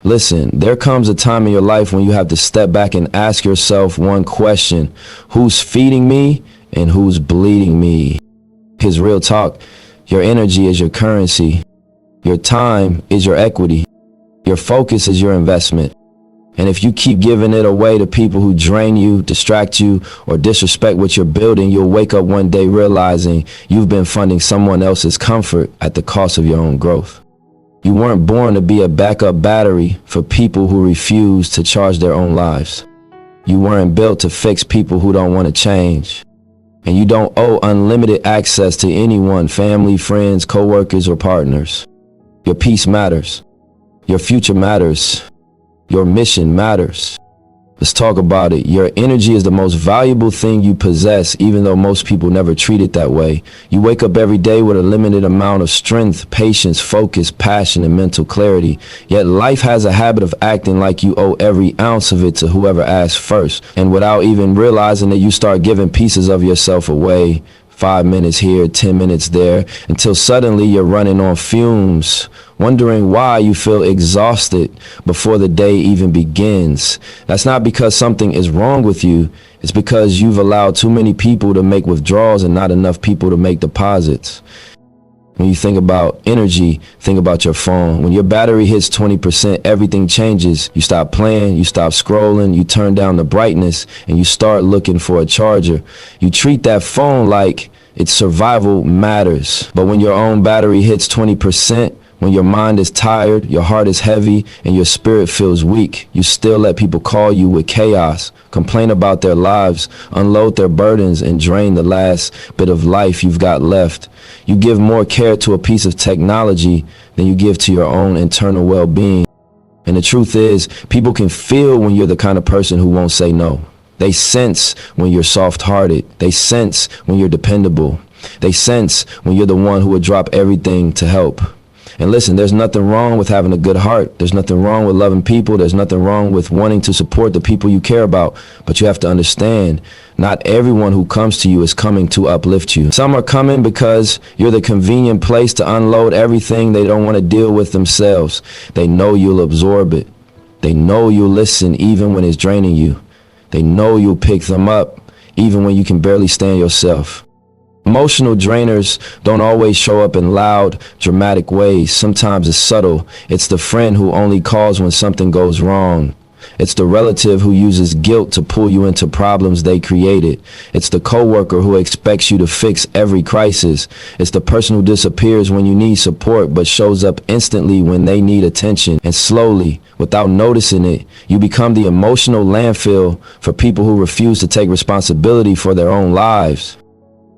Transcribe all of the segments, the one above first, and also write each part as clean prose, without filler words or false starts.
Listen, there comes a time in your life when you have to step back and ask yourself one question: who's feeding me and who's bleeding me? Because real talk, your energy is your currency. Your time is your equity. Your focus is your investment. And if you keep giving it away to people who drain you, distract you, or disrespect what you're building, you'll wake up one day realizing you've been funding someone else's comfort at the cost of your own growth. You weren't born to be a backup battery for people who refuse to charge their own lives. You weren't built to fix people who don't want to change. And you don't owe unlimited access to anyone, family, friends, coworkers, or partners. Your peace matters. Your future matters. Your mission matters. Let's talk about it. Your energy is the most valuable thing you possess, even though most people never treat it that way. You wake up every day with a limited amount of strength, patience, focus, passion, and mental clarity. Yet life has a habit of acting like you owe every ounce of it to whoever asks first. And without even realizing it, you start giving pieces of yourself away. 5 minutes here, 10 minutes there, until suddenly you're running on fumes, wondering why you feel exhausted before the day even begins. That's not because something is wrong with you. It's because you've allowed too many people to make withdrawals and not enough people to make deposits. When you think about energy, think about your phone. When your battery hits 20%, everything changes. You stop playing, you stop scrolling, you turn down the brightness, and you start looking for a charger. You treat that phone like its survival matters. But when your own battery hits 20%, when your mind is tired, your heart is heavy, and your spirit feels weak, you still let people call you with chaos, complain about their lives, unload their burdens, and drain the last bit of life you've got left. You give more care to a piece of technology than you give to your own internal well-being. And the truth is, people can feel when you're the kind of person who won't say no. They sense when you're soft-hearted. They sense when you're dependable. They sense when you're the one who would drop everything to help. And listen, there's nothing wrong with having a good heart. There's nothing wrong with loving people. There's nothing wrong with wanting to support the people you care about. But you have to understand, not everyone who comes to you is coming to uplift you. Some are coming because you're the convenient place to unload everything they don't want to deal with themselves. They know you'll absorb it. They know you'll listen even when it's draining you. They know you'll pick them up even when you can barely stand yourself. Emotional drainers don't always show up in loud, dramatic ways. Sometimes it's subtle. It's the friend who only calls when something goes wrong. It's the relative who uses guilt to pull you into problems they created. It's the coworker who expects you to fix every crisis. It's the person who disappears when you need support but shows up instantly when they need attention. And slowly, without noticing it, you become the emotional landfill for people who refuse to take responsibility for their own lives.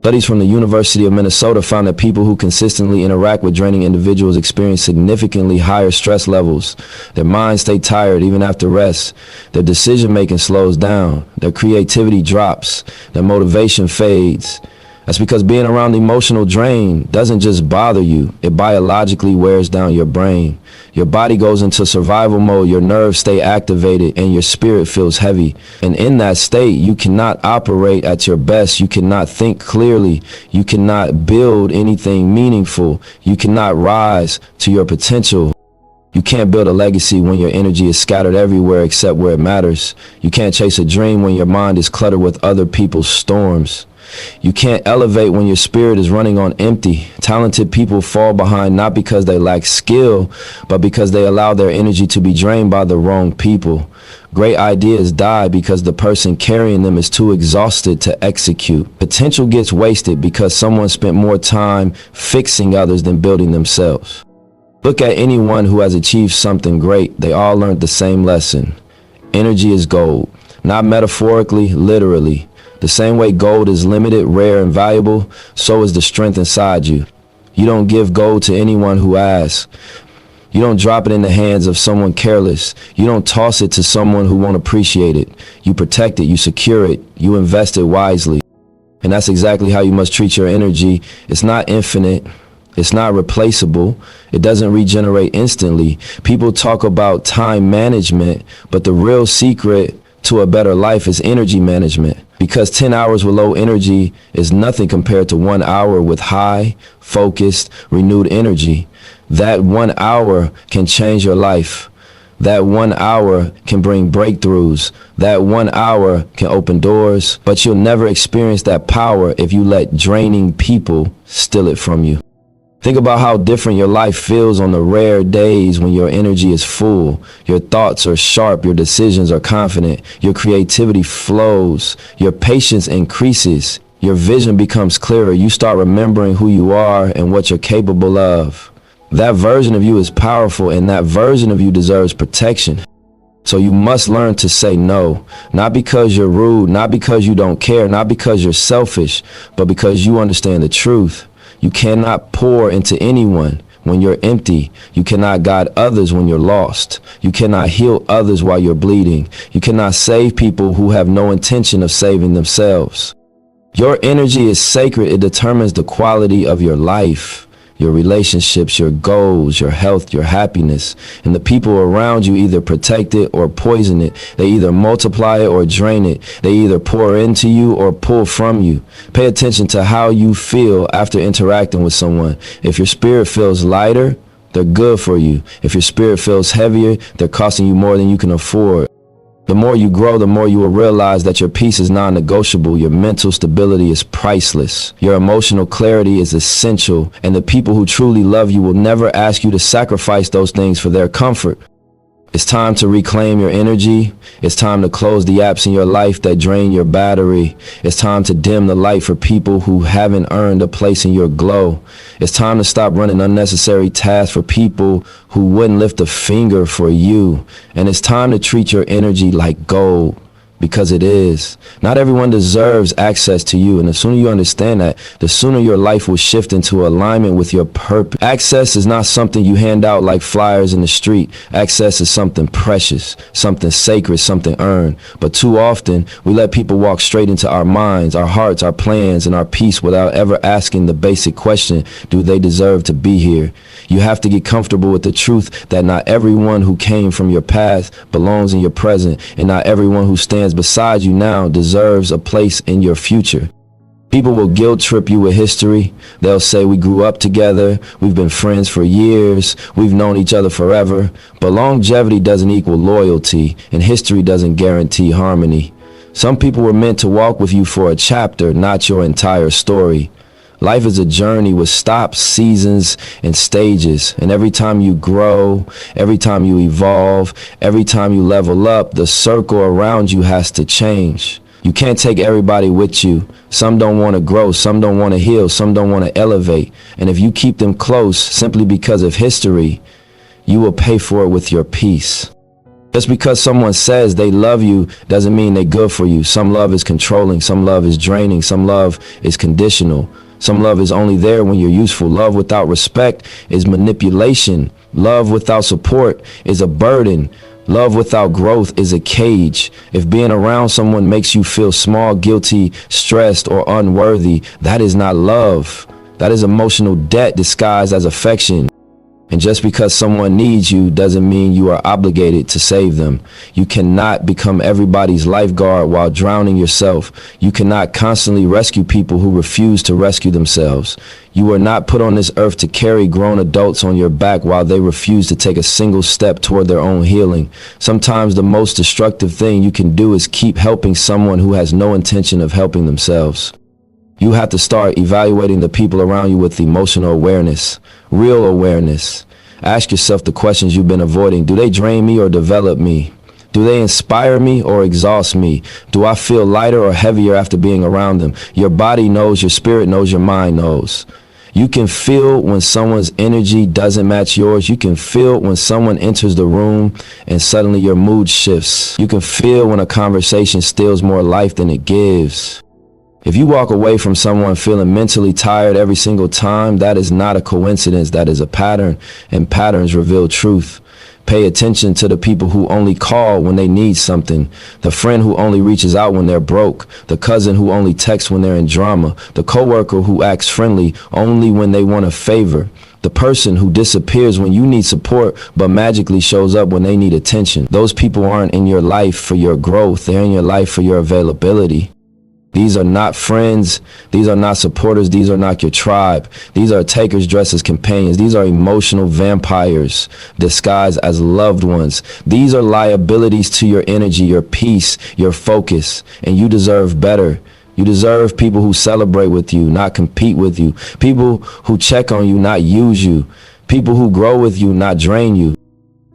Studies from the University of Minnesota found that people who consistently interact with draining individuals experience significantly higher stress levels. Their minds stay tired even after rest. Their decision-making slows down. Their creativity drops. Their motivation fades. That's because being around the emotional drain doesn't just bother you. It biologically wears down your brain. Your body goes into survival mode, your nerves stay activated, and your spirit feels heavy. And in that state, you cannot operate at your best. You cannot think clearly. You cannot build anything meaningful. You cannot rise to your potential. You can't build a legacy when your energy is scattered everywhere except where it matters. You can't chase a dream when your mind is cluttered with other people's storms. You can't elevate when your spirit is running on empty. Talented people fall behind not because they lack skill, but because they allow their energy to be drained by the wrong people. Great ideas die because the person carrying them is too exhausted to execute. Potential gets wasted because someone spent more time fixing others than building themselves. Look at anyone who has achieved something great. They all learned the same lesson. Energy is gold. Not metaphorically, literally. The same way gold is limited, rare, and valuable, so is the strength inside you. You don't give gold to anyone who asks. You don't drop it in the hands of someone careless. You don't toss it to someone who won't appreciate it. You protect it, you secure it, you invest it wisely. And that's exactly how you must treat your energy. It's not infinite. It's not replaceable. It doesn't regenerate instantly. People talk about time management, but the real secret to a better life is energy management. Because 10 hours with low energy is nothing compared to 1 hour with high, focused, renewed energy. That 1 hour can change your life. That 1 hour can bring breakthroughs. That 1 hour can open doors, but you'll never experience that power if you let draining people steal it from you. Think about how different your life feels on the rare days when your energy is full, your thoughts are sharp, your decisions are confident, your creativity flows, your patience increases, your vision becomes clearer, you start remembering who you are and what you're capable of. That version of you is powerful, and that version of you deserves protection. So you must learn to say no, not because you're rude, not because you don't care, not because you're selfish, but because you understand the truth. You cannot pour into anyone when you're empty. You cannot guide others when you're lost. You cannot heal others while you're bleeding. You cannot save people who have no intention of saving themselves. Your energy is sacred. It determines the quality of your life, your relationships, your goals, your health, your happiness. And the people around you either protect it or poison it. They either multiply it or drain it. They either pour into you or pull from you. Pay attention to how you feel after interacting with someone. If your spirit feels lighter, they're good for you. If your spirit feels heavier, they're costing you more than you can afford. The more you grow, the more you will realize that your peace is non-negotiable. Your mental stability is priceless. Your emotional clarity is essential. And the people who truly love you will never ask you to sacrifice those things for their comfort. It's time to reclaim your energy. It's time to close the apps in your life that drain your battery. It's time to dim the light for people who haven't earned a place in your glow. It's time to stop running unnecessary tasks for people who wouldn't lift a finger for you. And it's time to treat your energy like gold. Because it is. Not everyone deserves access to you, and the sooner you understand that, the sooner your life will shift into alignment with your purpose. Access is not something you hand out like flyers in the street. Access is something precious, something sacred, something earned. But too often, we let people walk straight into our minds, our hearts, our plans, and our peace without ever asking the basic question, do they deserve to be here? You have to get comfortable with the truth that not everyone who came from your past belongs in your present, and not everyone who stands beside you now deserves a place in your future. People will guilt trip you with history. They'll say we grew up together, we've been friends for years, we've known each other forever. But longevity doesn't equal loyalty, and history doesn't guarantee harmony. Some people were meant to walk with you for a chapter, not your entire story. Life is a journey with stops, seasons, and stages. And every time you grow, every time you evolve, every time you level up, the circle around you has to change. You can't take everybody with you. Some don't want to grow, some don't want to heal, some don't want to elevate. And if you keep them close simply because of history, you will pay for it with your peace. Just because someone says they love you doesn't mean they're good for you. Some love is controlling, some love is draining, some love is conditional. Some love is only there when you're useful. Love without respect is manipulation. Love without support is a burden. Love without growth is a cage. If being around someone makes you feel small, guilty, stressed, or unworthy, that is not love. That is emotional debt disguised as affection. And just because someone needs you doesn't mean you are obligated to save them. You cannot become everybody's lifeguard while drowning yourself. You cannot constantly rescue people who refuse to rescue themselves. You were not put on this earth to carry grown adults on your back while they refuse to take a single step toward their own healing. Sometimes the most destructive thing you can do is keep helping someone who has no intention of helping themselves. You have to start evaluating the people around you with emotional awareness, real awareness. Ask yourself the questions you've been avoiding. Do they drain me or develop me? Do they inspire me or exhaust me? Do I feel lighter or heavier after being around them? Your body knows, your spirit knows, your mind knows. You can feel when someone's energy doesn't match yours. You can feel when someone enters the room and suddenly your mood shifts. You can feel when a conversation steals more life than it gives. If you walk away from someone feeling mentally tired every single time, that is not a coincidence, that is a pattern, and patterns reveal truth. Pay attention to the people who only call when they need something, the friend who only reaches out when they're broke, the cousin who only texts when they're in drama, the coworker who acts friendly only when they want a favor, the person who disappears when you need support but magically shows up when they need attention. Those people aren't in your life for your growth, they're in your life for your availability. These are not friends. These are not supporters. These are not your tribe. These are takers dressed as companions. These are emotional vampires disguised as loved ones. These are liabilities to your energy, your peace, your focus, and you deserve better. You deserve people who celebrate with you, not compete with you. People who check on you, not use you. People who grow with you, not drain you.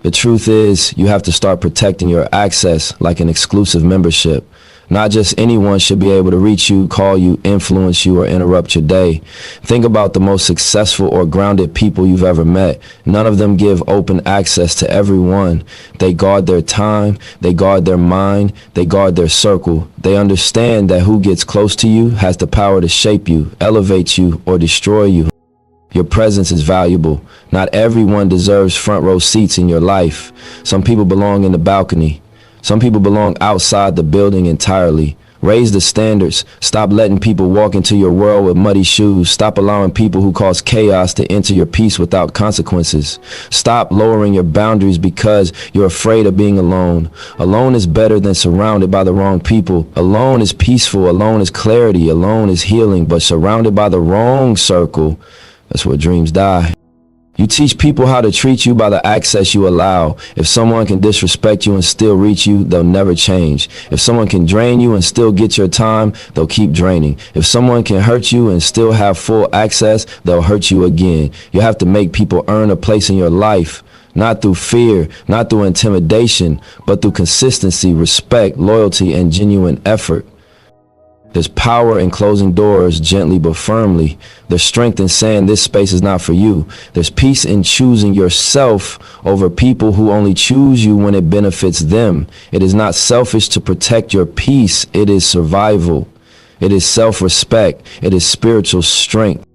The truth is, you have to start protecting your access like an exclusive membership. Not just anyone should be able to reach you, call you, influence you, or interrupt your day. Think about the most successful or grounded people you've ever met. None of them give open access to everyone. They guard their time, they guard their mind, they guard their circle. They understand that who gets close to you has the power to shape you, elevate you, or destroy you. Your presence is valuable. Not everyone deserves front row seats in your life. Some people belong in the balcony. Some people belong outside the building entirely. Raise the standards. Stop letting people walk into your world with muddy shoes. Stop allowing people who cause chaos to enter your peace without consequences. Stop lowering your boundaries because you're afraid of being alone. Alone is better than surrounded by the wrong people. Alone is peaceful. Alone is clarity. Alone is healing. But surrounded by the wrong circle, that's where dreams die. You teach people how to treat you by the access you allow. If someone can disrespect you and still reach you, they'll never change. If someone can drain you and still get your time, they'll keep draining. If someone can hurt you and still have full access, they'll hurt you again. You have to make people earn a place in your life, not through fear, not through intimidation, but through consistency, respect, loyalty, and genuine effort. There's power in closing doors gently but firmly. There's strength in saying this space is not for you. There's peace in choosing yourself over people who only choose you when it benefits them. It is not selfish to protect your peace. It is survival. It is self-respect. It is spiritual strength.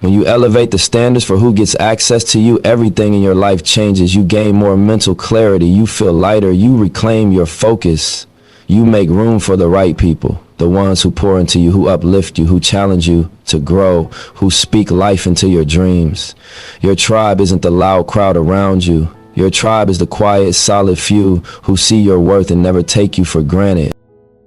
When you elevate the standards for who gets access to you, everything in your life changes. You gain more mental clarity. You feel lighter. You reclaim your focus. You make room for the right people. The ones who pour into you, who uplift you, who challenge you to grow, who speak life into your dreams. Your tribe isn't the loud crowd around you. Your tribe is the quiet, solid few who see your worth and never take you for granted.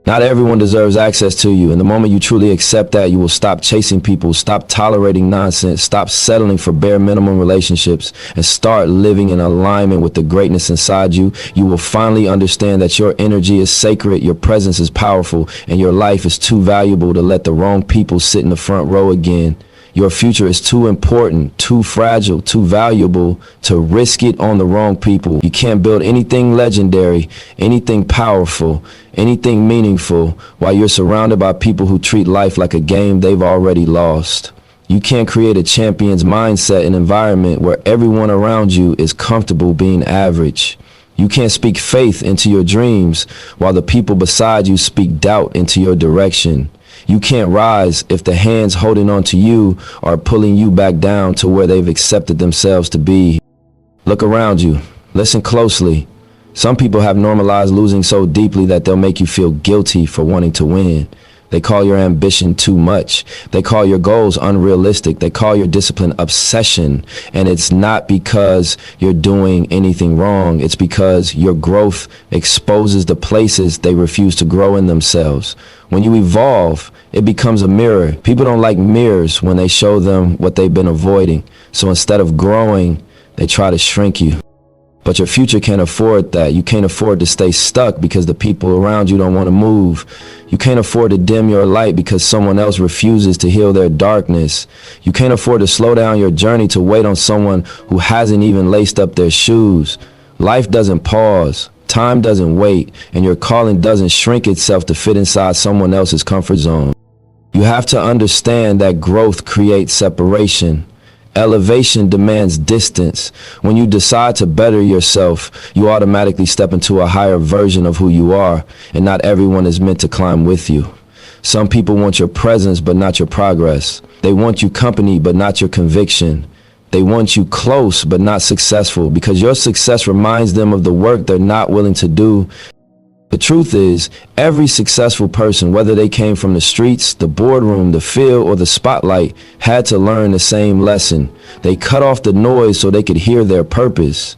Not everyone deserves access to you, and the moment you truly accept that, you will stop chasing people, stop tolerating nonsense, stop settling for bare minimum relationships, and start living in alignment with the greatness inside you. You will finally understand that your energy is sacred, your presence is powerful, and your life is too valuable to let the wrong people sit in the front row again. Your future is too important, too fragile, too valuable to risk it on the wrong people. You can't build anything legendary, anything powerful, anything meaningful while you're surrounded by people who treat life like a game they've already lost. You can't create a champion's mindset and environment where everyone around you is comfortable being average. You can't speak faith into your dreams while the people beside you speak doubt into your direction. You can't rise if the hands holding on to you are pulling you back down to where they've accepted themselves to be. Look around you. Listen closely. Some people have normalized losing so deeply that they'll make you feel guilty for wanting to win. They call your ambition too much. They call your goals unrealistic. They call your discipline obsession. And it's not because you're doing anything wrong. It's because your growth exposes the places they refuse to grow in themselves. When you evolve, it becomes a mirror. People don't like mirrors when they show them what they've been avoiding. So instead of growing, they try to shrink you. But your future can't afford that. You can't afford to stay stuck because the people around you don't want to move. You can't afford to dim your light because someone else refuses to heal their darkness. You can't afford to slow down your journey to wait on someone who hasn't even laced up their shoes. Life doesn't pause. Time doesn't wait. And your calling doesn't shrink itself to fit inside someone else's comfort zone. You have to understand that growth creates separation. Elevation demands distance. When you decide to better yourself, you automatically step into a higher version of who you are, and not everyone is meant to climb with you. Some people want your presence, but not your progress. They want you company, but not your conviction. They want you close, but not successful, because your success reminds them of the work they're not willing to do. The truth is, every successful person, whether they came from the streets, the boardroom, the field, or the spotlight, had to learn the same lesson. They cut off the noise so they could hear their purpose.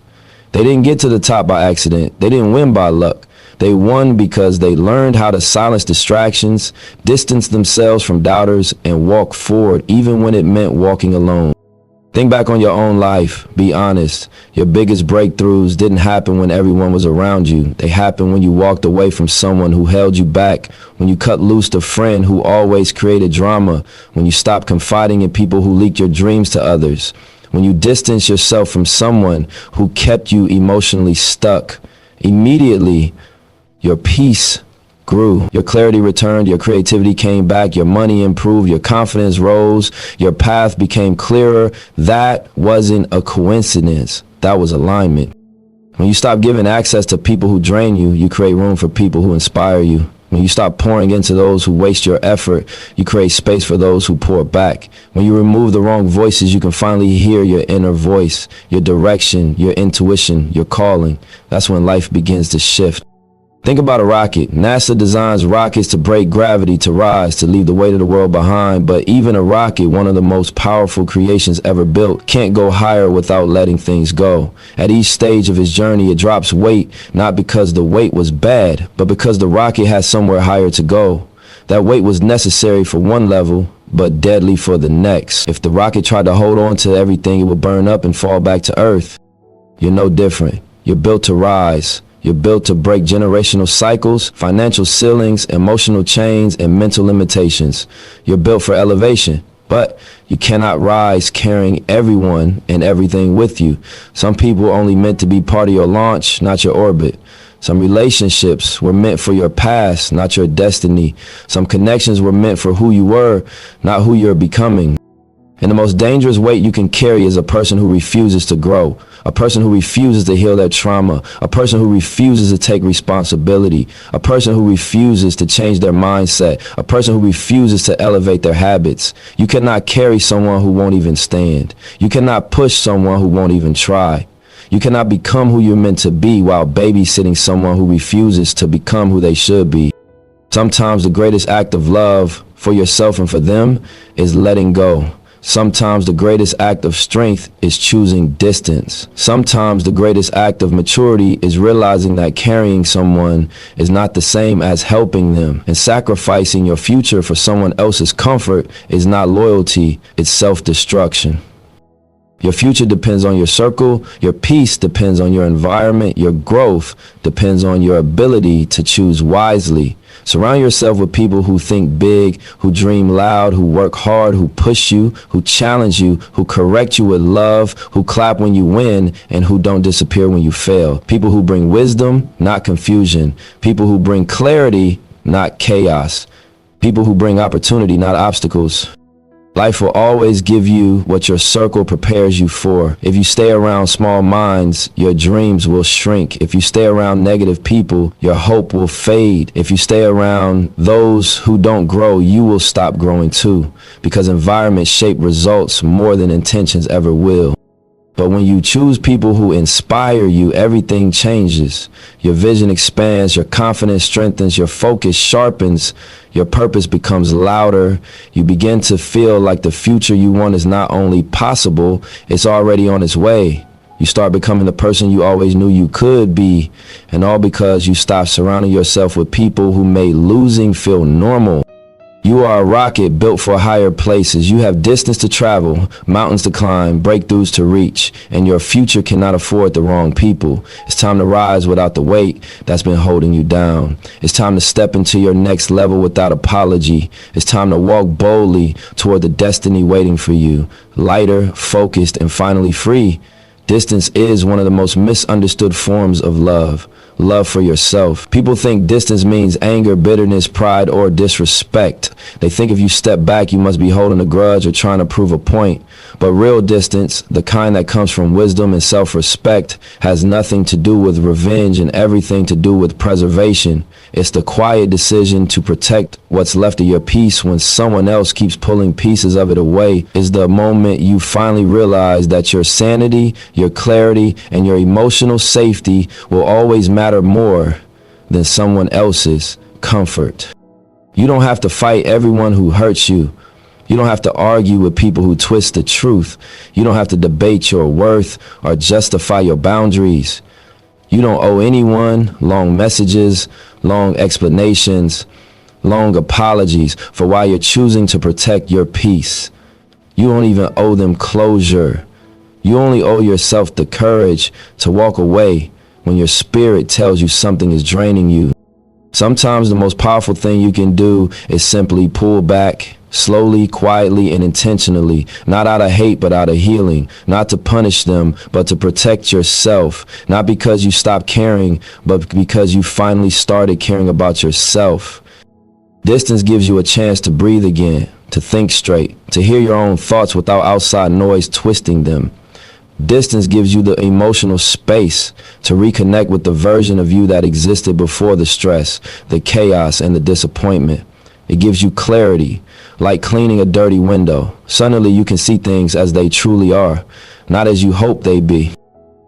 They didn't get to the top by accident. They didn't win by luck. They won because they learned how to silence distractions, distance themselves from doubters, and walk forward even when it meant walking alone. Think back on your own life. Be honest. Your biggest breakthroughs didn't happen when everyone was around you. They happened when you walked away from someone who held you back, when you cut loose a friend who always created drama, when you stopped confiding in people who leaked your dreams to others, when you distanced yourself from someone who kept you emotionally stuck. Immediately, your peace grew, your clarity returned, your creativity came back, your money improved, your confidence rose, your path became clearer. That wasn't a coincidence. That was alignment. When you stop giving access to people who drain you, you create room for people who inspire you. When you stop pouring into those who waste your effort, you create space for those who pour back. When you remove the wrong voices, you can finally hear your inner voice, your direction, your intuition, your calling. That's when life begins to shift. Think about a rocket. NASA designs rockets to break gravity, to rise, to leave the weight of the world behind. But even a rocket, one of the most powerful creations ever built, can't go higher without letting things go. At each stage of its journey, it drops weight, not because the weight was bad, but because the rocket has somewhere higher to go. That weight was necessary for one level, but deadly for the next. If the rocket tried to hold on to everything, it would burn up and fall back to Earth. You're no different. You're built to rise. You're built to break generational cycles, financial ceilings, emotional chains, and mental limitations. You're built for elevation, but you cannot rise carrying everyone and everything with you. Some people are only meant to be part of your launch, not your orbit. Some relationships were meant for your past, not your destiny. Some connections were meant for who you were, not who you're becoming. And the most dangerous weight you can carry is a person who refuses to grow, a person who refuses to heal their trauma, a person who refuses to take responsibility, a person who refuses to change their mindset, a person who refuses to elevate their habits. You cannot carry someone who won't even stand. You cannot push someone who won't even try. You cannot become who you're meant to be while babysitting someone who refuses to become who they should be. Sometimes the greatest act of love for yourself and for them is letting go. Sometimes the greatest act of strength is choosing distance. Sometimes the greatest act of maturity is realizing that carrying someone is not the same as helping them. And sacrificing your future for someone else's comfort is not loyalty, it's self-destruction. Your future depends on your circle, your peace depends on your environment, your growth depends on your ability to choose wisely. Surround yourself with people who think big, who dream loud, who work hard, who push you, who challenge you, who correct you with love, who clap when you win, and who don't disappear when you fail. People who bring wisdom, not confusion. People who bring clarity, not chaos. People who bring opportunity, not obstacles. Life will always give you what your circle prepares you for. If you stay around small minds, your dreams will shrink. If you stay around negative people, your hope will fade. If you stay around those who don't grow, you will stop growing too, because environments shape results more than intentions ever will. But when you choose people who inspire you, everything changes. Your vision expands, your confidence strengthens, your focus sharpens, your purpose becomes louder. You begin to feel like the future you want is not only possible, it's already on its way. You start becoming the person you always knew you could be, and all because you stopped surrounding yourself with people who made losing feel normal. You are a rocket built for higher places. You have distance to travel, mountains to climb, breakthroughs to reach, and your future cannot afford the wrong people. It's time to rise without the weight that's been holding you down. It's time to step into your next level without apology. It's time to walk boldly toward the destiny waiting for you, lighter, focused, and finally free. Distance is one of the most misunderstood forms of love. Love for yourself. People think distance means anger, bitterness, pride, or disrespect. They think if you step back, you must be holding a grudge or trying to prove a point. But real distance, the kind that comes from wisdom and self-respect, has nothing to do with revenge and everything to do with preservation. It's the quiet decision to protect what's left of your peace when someone else keeps pulling pieces of it away. It's the moment you finally realize that your sanity, your clarity, and your emotional safety will always matter more than someone else's comfort. You don't have to fight everyone who hurts you. You don't have to argue with people who twist the truth. You don't have to debate your worth or justify your boundaries. You don't owe anyone long messages, long explanations, long apologies for why you're choosing to protect your peace. You don't even owe them closure. You only owe yourself the courage to walk away when your spirit tells you something is draining you. Sometimes the most powerful thing you can do is simply pull back, slowly, quietly, and intentionally, not out of hate, but out of healing, not to punish them, but to protect yourself, not because you stopped caring, but because you finally started caring about yourself. Distance gives you a chance to breathe again, to think straight, to hear your own thoughts without outside noise twisting them. Distance gives you the emotional space to reconnect with the version of you that existed before the stress, the chaos, and the disappointment. It gives you clarity, like cleaning a dirty window. Suddenly you can see things as they truly are, not as you hope they be.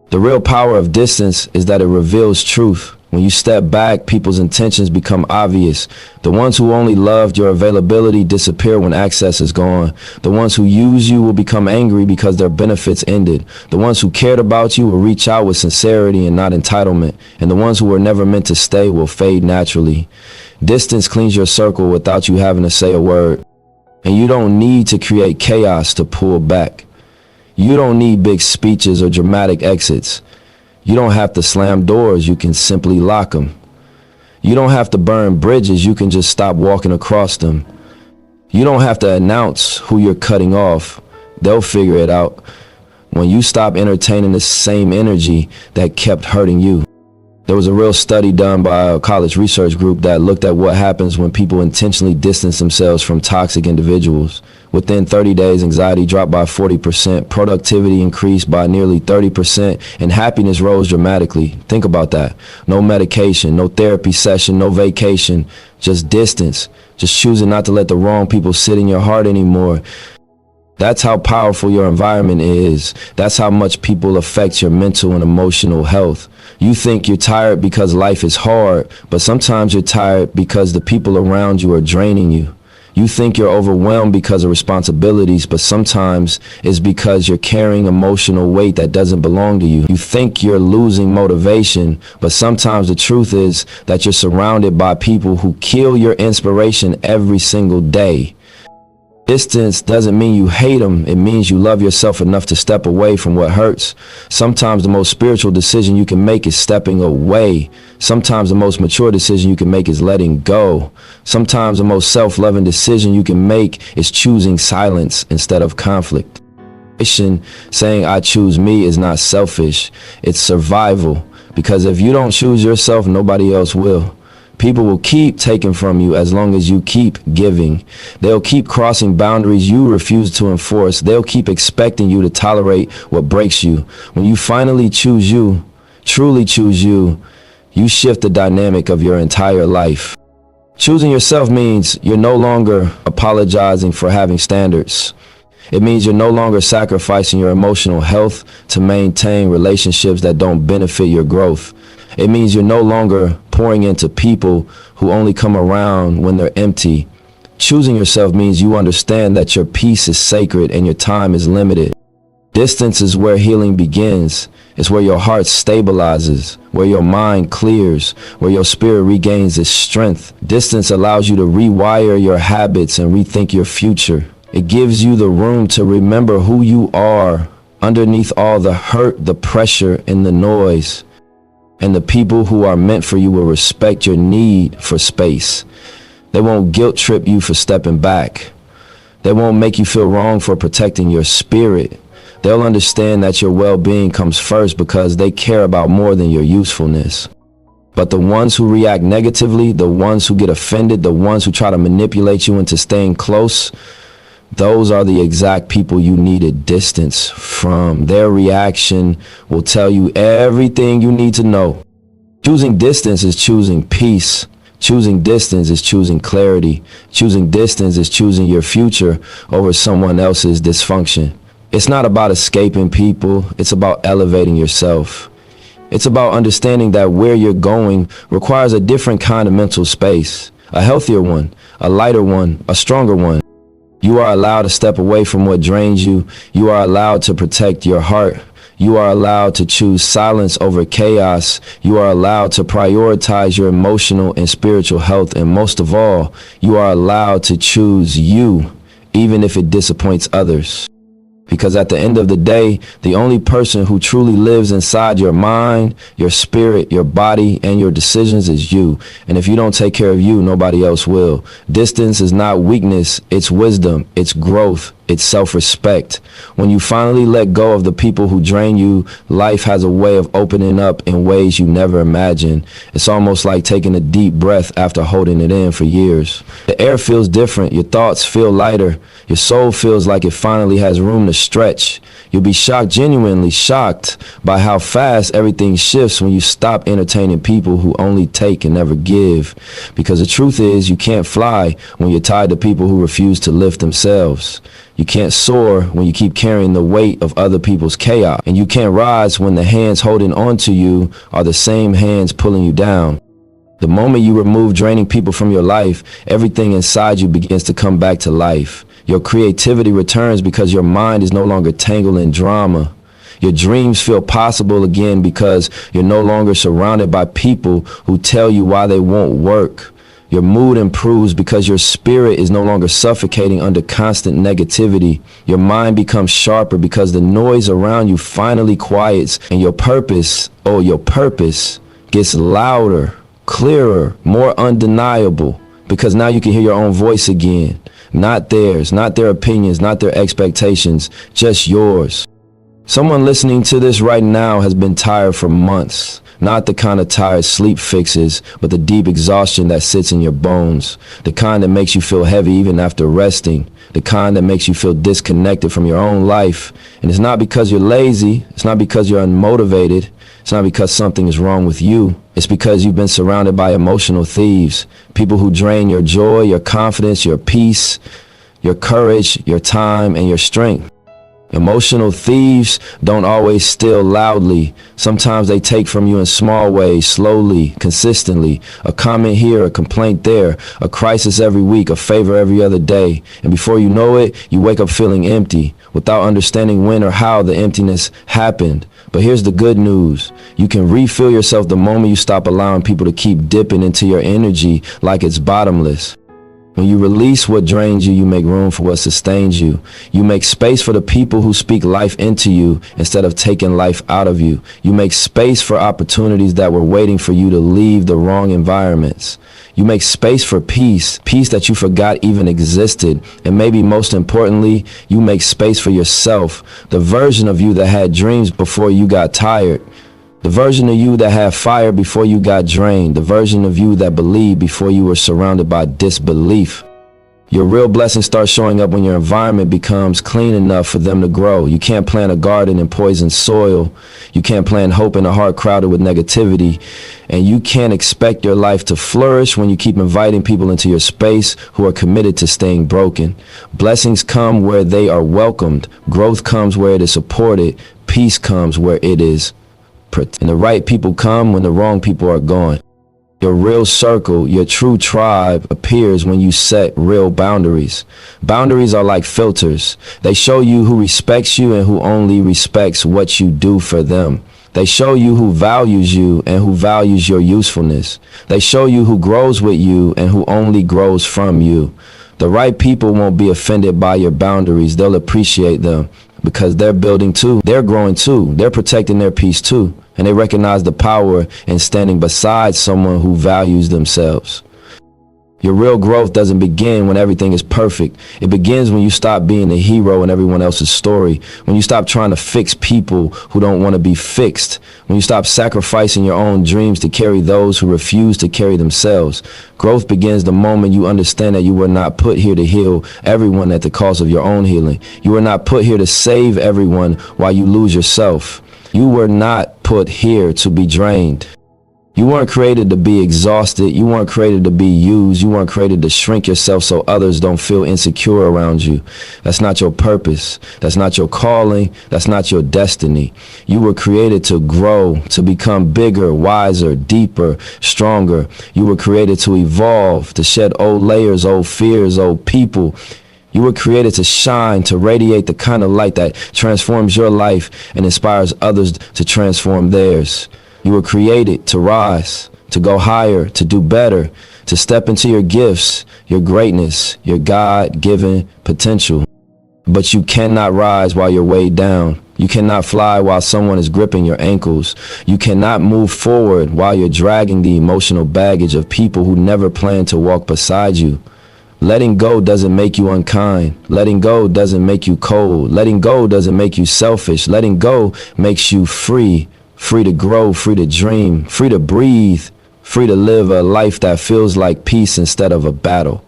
The real power of distance is that it reveals truth. When you step back, people's intentions become obvious. The ones who only loved your availability disappear when access is gone. The ones who use you will become angry because their benefits ended. The ones who cared about you will reach out with sincerity and not entitlement. And the ones who were never meant to stay will fade naturally. Distance cleans your circle without you having to say a word. And you don't need to create chaos to pull back. You don't need big speeches or dramatic exits. You don't have to slam doors, you can simply lock them. You don't have to burn bridges, you can just stop walking across them. You don't have to announce who you're cutting off. They'll figure it out when you stop entertaining the same energy that kept hurting you. There was a real study done by a college research group that looked at what happens when people intentionally distance themselves from toxic individuals. Within 30 days, anxiety dropped by 40%, productivity increased by nearly 30%, and happiness rose dramatically. Think about that. No medication, no therapy session, no vacation, just distance. Just choosing not to let the wrong people sit in your heart anymore. That's how powerful your environment is. That's how much people affect your mental and emotional health. You think you're tired because life is hard, but sometimes you're tired because the people around you are draining you. You think you're overwhelmed because of responsibilities, but sometimes it's because you're carrying emotional weight that doesn't belong to you. You think you're losing motivation, but sometimes the truth is that you're surrounded by people who kill your inspiration every single day. Distance doesn't mean you hate them. It means you love yourself enough to step away from what hurts. Sometimes the most spiritual decision you can make is stepping away. Sometimes the most mature decision you can make is letting go. Sometimes the most self-loving decision you can make is choosing silence instead of conflict. Saying I choose me is not selfish. It's survival. Because if you don't choose yourself, nobody else will. People will keep taking from you as long as you keep giving. They'll keep crossing boundaries you refuse to enforce. They'll keep expecting you to tolerate what breaks you. When you finally choose you, truly choose you, you shift the dynamic of your entire life. Choosing yourself means you're no longer apologizing for having standards. It means you're no longer sacrificing your emotional health to maintain relationships that don't benefit your growth. It means you're no longer pouring into people who only come around when they're empty. Choosing yourself means you understand that your peace is sacred and your time is limited. Distance is where healing begins. It's where your heart stabilizes, where your mind clears, where your spirit regains its strength. Distance allows you to rewire your habits and rethink your future. It gives you the room to remember who you are underneath all the hurt, the pressure, and the noise. And the people who are meant for you will respect your need for space. They won't guilt trip you for stepping back. They won't make you feel wrong for protecting your spirit. They'll understand that your well-being comes first because they care about more than your usefulness. But the ones who react negatively, the ones who get offended, the ones who try to manipulate you into staying close, those are the exact people you needed distance from. Their reaction will tell you everything you need to know. Choosing distance is choosing peace. Choosing distance is choosing clarity. Choosing distance is choosing your future over someone else's dysfunction. It's not about escaping people. It's about elevating yourself. It's about understanding that where you're going requires a different kind of mental space, a healthier one, a lighter one, a stronger one. You are allowed to step away from what drains you. You are allowed to protect your heart. You are allowed to choose silence over chaos. You are allowed to prioritize your emotional and spiritual health. And most of all, you are allowed to choose you, even if it disappoints others. Because at the end of the day, the only person who truly lives inside your mind, your spirit, your body, and your decisions is you. And if you don't take care of you, nobody else will. Distance is not weakness, it's wisdom, it's growth, it's self-respect. When you finally let go of the people who drain you, life has a way of opening up in ways you never imagined. It's almost like taking a deep breath after holding it in for years. The air feels different, your thoughts feel lighter, your soul feels like it finally has room to stretch. You'll be shocked, genuinely shocked, by how fast everything shifts when you stop entertaining people who only take and never give. Because the truth is, you can't fly when you're tied to people who refuse to lift themselves. You can't soar when you keep carrying the weight of other people's chaos. And you can't rise when the hands holding on to you are the same hands pulling you down. The moment you remove draining people from your life, everything inside you begins to come back to life. Your creativity returns because your mind is no longer tangled in drama. Your dreams feel possible again because you're no longer surrounded by people who tell you why they won't work. Your mood improves because your spirit is no longer suffocating under constant negativity. Your mind becomes sharper because the noise around you finally quiets, and your purpose gets louder, clearer, more undeniable, because now you can hear your own voice again. Not theirs, not their opinions, not their expectations, just yours. Someone listening to this right now has been tired for months. Not the kind of tired sleep fixes, but the deep exhaustion that sits in your bones. The kind that makes you feel heavy even after resting. The kind that makes you feel disconnected from your own life. And it's not because you're lazy. It's not because you're unmotivated. It's not because something is wrong with you. It's because you've been surrounded by emotional thieves. People who drain your joy, your confidence, your peace, your courage, your time, and your strength. Emotional thieves don't always steal loudly. Sometimes they take from you in small ways, slowly, consistently. A comment here, a complaint there, a crisis every week, a favor every other day. And before you know it, you wake up feeling empty, without understanding when or how the emptiness happened. But here's the good news. You can refill yourself the moment you stop allowing people to keep dipping into your energy like it's bottomless. When you release what drains you, you make room for what sustains you. You make space for the people who speak life into you instead of taking life out of you. You make space for opportunities that were waiting for you to leave the wrong environments. You make space for peace, peace that you forgot even existed. And maybe most importantly, you make space for yourself, the version of you that had dreams before you got tired. The version of you that had fire before you got drained. The version of you that believed before you were surrounded by disbelief. Your real blessings start showing up when your environment becomes clean enough for them to grow. You can't plant a garden in poisoned soil. You can't plant hope in a heart crowded with negativity. And you can't expect your life to flourish when you keep inviting people into your space who are committed to staying broken. Blessings come where they are welcomed. Growth comes where it is supported. Peace comes where it is. And the right people come when the wrong people are gone. Your real circle, your true tribe appears when you set real boundaries. Boundaries are like filters. They show you who respects you and who only respects what you do for them. They show you who values you and who values your usefulness. They show you who grows with you and who only grows from you. The right people won't be offended by your boundaries. They'll appreciate them because they're building too. They're growing too. They're protecting their peace too. And they recognize the power in standing beside someone who values themselves. Your real growth doesn't begin when everything is perfect. It begins when you stop being the hero in everyone else's story. When you stop trying to fix people who don't want to be fixed. When you stop sacrificing your own dreams to carry those who refuse to carry themselves. Growth begins the moment you understand that you were not put here to heal everyone at the cost of your own healing. You were not put here to save everyone while you lose yourself. You were not put here to be drained. You weren't created to be exhausted. You weren't created to be used. You weren't created to shrink yourself so others don't feel insecure around you. That's not your purpose. That's not your calling. That's not your destiny. You were created to grow, to become bigger, wiser, deeper, stronger. You were created to evolve, to shed old layers, old fears, old people. You were created to shine, to radiate the kind of light that transforms your life and inspires others to transform theirs. You were created to rise, to go higher, to do better, to step into your gifts, your greatness, your God-given potential. But you cannot rise while you're weighed down. You cannot fly while someone is gripping your ankles. You cannot move forward while you're dragging the emotional baggage of people who never planned to walk beside you. Letting go doesn't make you unkind. Letting go doesn't make you cold. Letting go doesn't make you selfish. Letting go makes you free. Free to grow, free to dream, free to breathe, free to live a life that feels like peace instead of a battle.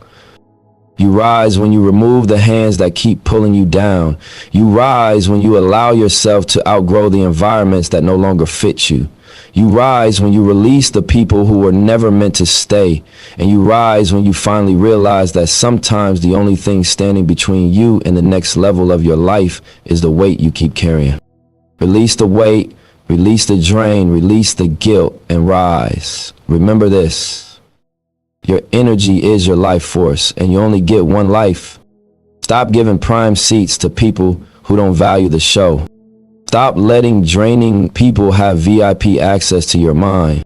You rise when you remove the hands that keep pulling you down. You rise when you allow yourself to outgrow the environments that no longer fit you. You rise when you release the people who were never meant to stay. And you rise when you finally realize that sometimes the only thing standing between you and the next level of your life is the weight you keep carrying. Release the weight, release the drain, release the guilt, and rise. Remember this. Your energy is your life force, and you only get one life. Stop giving prime seats to people who don't value the show. Stop letting draining people have VIP access to your mind.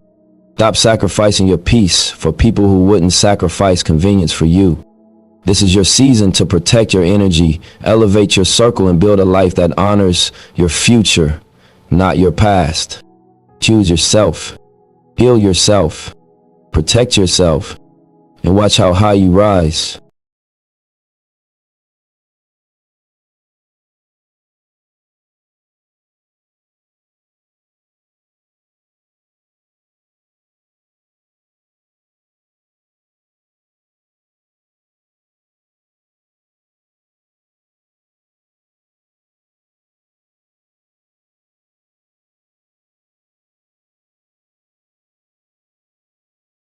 Stop sacrificing your peace for people who wouldn't sacrifice convenience for you. This is your season to protect your energy, elevate your circle, and build a life that honors your future, not your past. Choose yourself, heal yourself, protect yourself, and watch how high you rise.